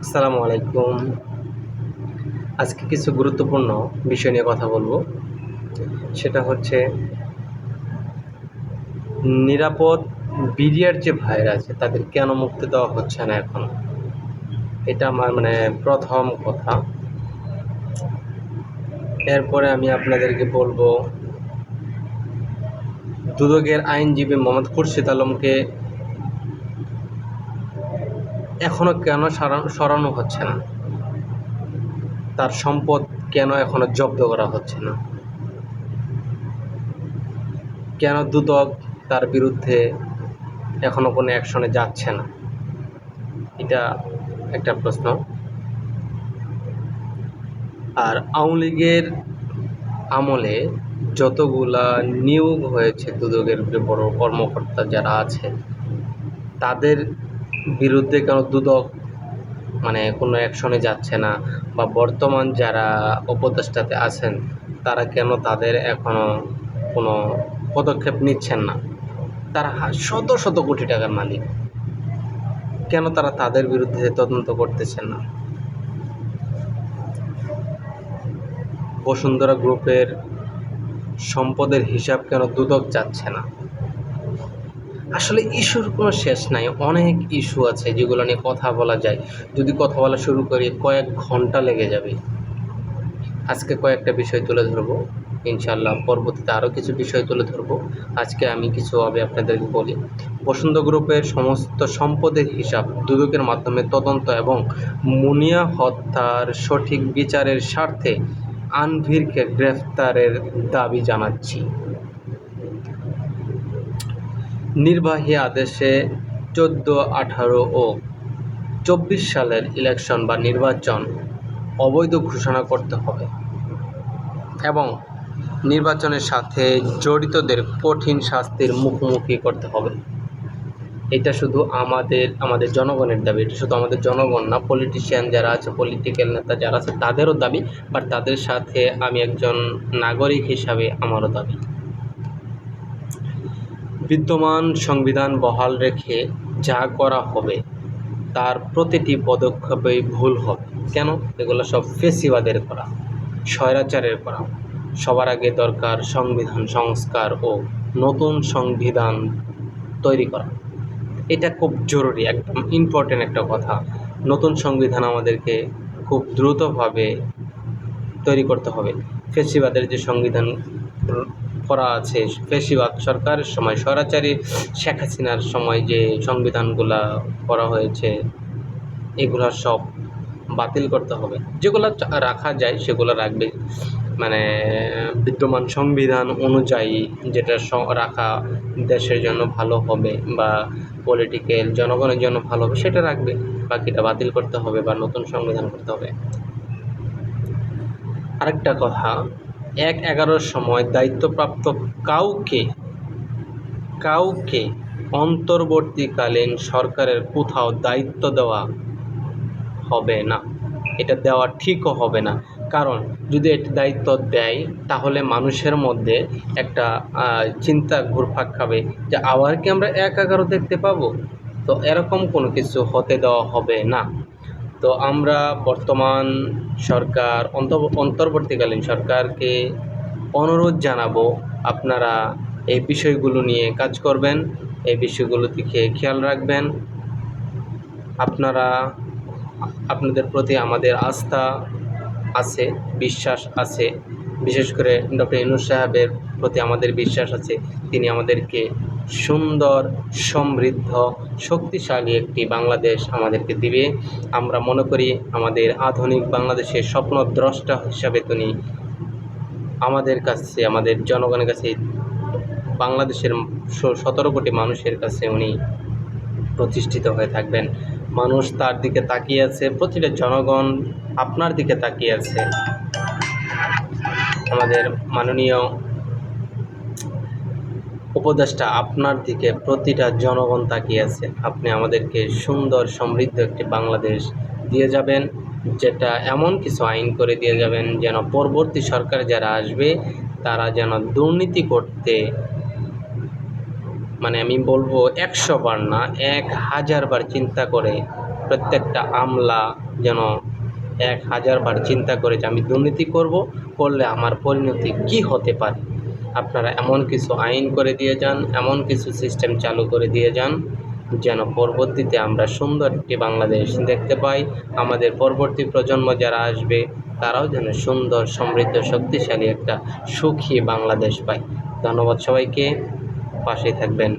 আসসালামু আলাইকুম। আজকে কিছু গুরুত্বপূর্ণ বিষয় নিয়ে কথা বলবো। সেটা হচ্ছে নিরাপদ বিডিআর যে ভাইরা আছে তাদের কেন মুক্তি দেওয়া হচ্ছে না এখনো? এটা আমার প্রথম কথা। এরপরে আমি আপনাদেরকে বলবো দুদকের আইনজীবী মোহাম্মদ খুরশিদ আলমকে এখনো কেন সরানো হচ্ছে না? তার সম্পদ কেন এখনো জব্দ করা হচ্ছে না? কেন দুদক তার বিরুদ্ধে এখনো কোনো অ্যাকশনে যাচ্ছে না? এটা একটা প্রশ্ন। আর আওয়ামী লীগের আমলে যতগুলা নিয়োগ হয়েছে দুদকের যে বড় কর্মকর্তা যারা আছে তাদের বিরুদ্ধে কেন দুদক কোনো অ্যাকশনে যাচ্ছে না, বা বর্তমান যারা উপদেষ্টাতে আছেন তারা কেন তাদের এখনো কোনো পদক্ষেপ নিচ্ছেন না? তারা শত শত কোটি টাকার মালিক, কেন তারা তাদের বিরুদ্ধে তদন্ত করতেছেন না? বসুন্ধরা গ্রুপের সম্পদের হিসাব কেন দুদক চাচ্ছে না? আসলে ইস্যুর কোনো শেষ নাই, অনেক ইস্যু আছে যেগুলো নিয়ে কথা বলা যায়। যদি কথা বলা শুরু করি কয়েক ঘন্টা লেগে যাবে। আজকে কয়েকটা বিষয় তুলে ধরবো, ইনশাআল্লাহ পরবর্তীতে আরও কিছু বিষয় তুলে ধরবো। আজকে আমি কিছু আপনাদেরকে বলি। বসুন্ধরা গ্রুপের সমস্ত সম্পদের হিসাব দুদকের মাধ্যমে তদন্ত এবং মুনিয়া হত্যার সঠিক বিচারের স্বার্থে আনভিরকে গ্রেফতারের দাবি জানাচ্ছি। নির্বাহী আদেশে 14, 18 ও 24 সালের ইলেকশন বা নির্বাচন অবৈধ ঘোষণা করতে হবে এবং নির্বাচনের সাথে জড়িতদের কঠিন শাস্তির মুখোমুখি করতে হবে। এটা শুধু আমাদের জনগণের দাবি। এটা শুধু আমাদের জনগণ না, পলিটিশিয়ান যারা আছে, পলিটিক্যাল নেতা যারা আছে তাদেরও দাবি, বাট তাদের সাথে আমি একজন নাগরিক হিসাবে আমারও দাবি। বিদ্যমান সংবিধান বহাল রেখে যা করা হবে তার প্রতিটি পদক্ষেপেই ভুল হবে। কেন? এগুলো সব ফেসিবাদের করা, স্বৈরাচারের করা। সবার আগে দরকার সংবিধান সংস্কার ও নতুন সংবিধান তৈরি করা। এটা খুব জরুরি, একদম ইম্পর্টেন্ট একটা কথা। নতুন সংবিধান আমাদেরকে খুব দ্রুতভাবে তৈরি করতে হবে। ফেসিবাদের যে সংবিধান করা আছে, ফেসিবাদ সরকারের সময়, স্বৈরাচারী শেখ হাসিনার সময় যে সংবিধানগুলা করা হয়েছে এগুলো সব বাতিল করতে হবে। যেগুলো রাখা যায় সেগুলো রাখবে, বিদ্যমান সংবিধান অনুযায়ী যেটা রাখা দেশের জন্য ভালো হবে বা পলিটিক্যাল জনগণের জন্য ভালো হবে সেটা রাখবে। বাকিটা বাতিল করতে হবে বা নতুন সংবিধান করতে হবে। আরেকটা কথা, 1/11 সময় দায়িত্বপ্রাপ্ত কাউকে অন্তর্বর্তীকালীন সরকারের কোথাও দায়িত্ব দেওয়া হবে না। এটা দেওয়া ঠিকও হবে না। কারণ যদি এটি দায়িত্ব দেয় তাহলে মানুষের মধ্যে একটা চিন্তা ঘুরপাক খাবে যে আবার কি আমরা 1/11 দেখতে পাবো? তো এরকম কোনো কিছু হতে দেওয়া হবে না। তো আমরা বর্তমান সরকার, অন্তর্বর্তীকালীন সরকারকে অনুরোধ জানাবো, আপনারা এই বিষয়গুলো নিয়ে কাজ করবেন, এই বিষয়গুলোর দিকে খেয়াল রাখবেন। আপনাদের প্রতি আমাদের আস্থা আছে, বিশ্বাস আছে। বিশেষ করে ডক্টর ইউনূস সাহেবের প্রতি আমাদের বিশ্বাস আছে। তিনি আমাদেরকে সুন্দর, সমৃদ্ধ, শক্তিশালী একটি বাংলাদেশ আমাদেরকে দিবে। আমরা মনে করি আমাদের আধুনিক বাংলাদেশের স্বপ্নদ্রষ্টা হিসাবে তিনি আমাদের কাছে, আমাদের জনগণের কাছে, বাংলাদেশের 17 কোটি মানুষের কাছে উনি প্রতিষ্ঠিত হয়ে থাকবেন। মানুষ তার দিকে তাকিয়ে আছে, প্রতিটা জনগণ আপনার দিকে তাকিয়ে আছে। আমাদের মাননীয় উপদেষ্টা আপনার দিকে প্রতিটা জনগণ তাকিয়ে আছে। আপনি আমাদেরকে সুন্দর সমৃদ্ধ একটি বাংলাদেশ দিয়ে যাবেন, যেটা এমন কিছু আইন করে দিয়ে যাবেন যেন পরবর্তী সরকার যারা আসবে তারা যেন দুর্নীতি করতে, আমি বলবো 100 বার না, 1000 বার চিন্তা করে প্রত্যেকটা আমলা যেন 1000 বার চিন্তা করে যে আমি দুর্নীতি করলে আমার পরিণতি কি হতে পারে। আপনারা এমন কিছু আইন করে দিয়ে যান, এমন কিছু সিস্টেম চালু করে দিয়ে যান যেন পরবর্তীতে আমরা সুন্দর একটি বাংলাদেশ দেখতে পাই। আমাদের পরবর্তী প্রজন্ম যারা আসবে তারাও যেন সুন্দর, সমৃদ্ধ, শক্তিশালী একটা সুখী বাংলাদেশ পায়। ধন্যবাদ সবাইকে, পাশে থাকবেন।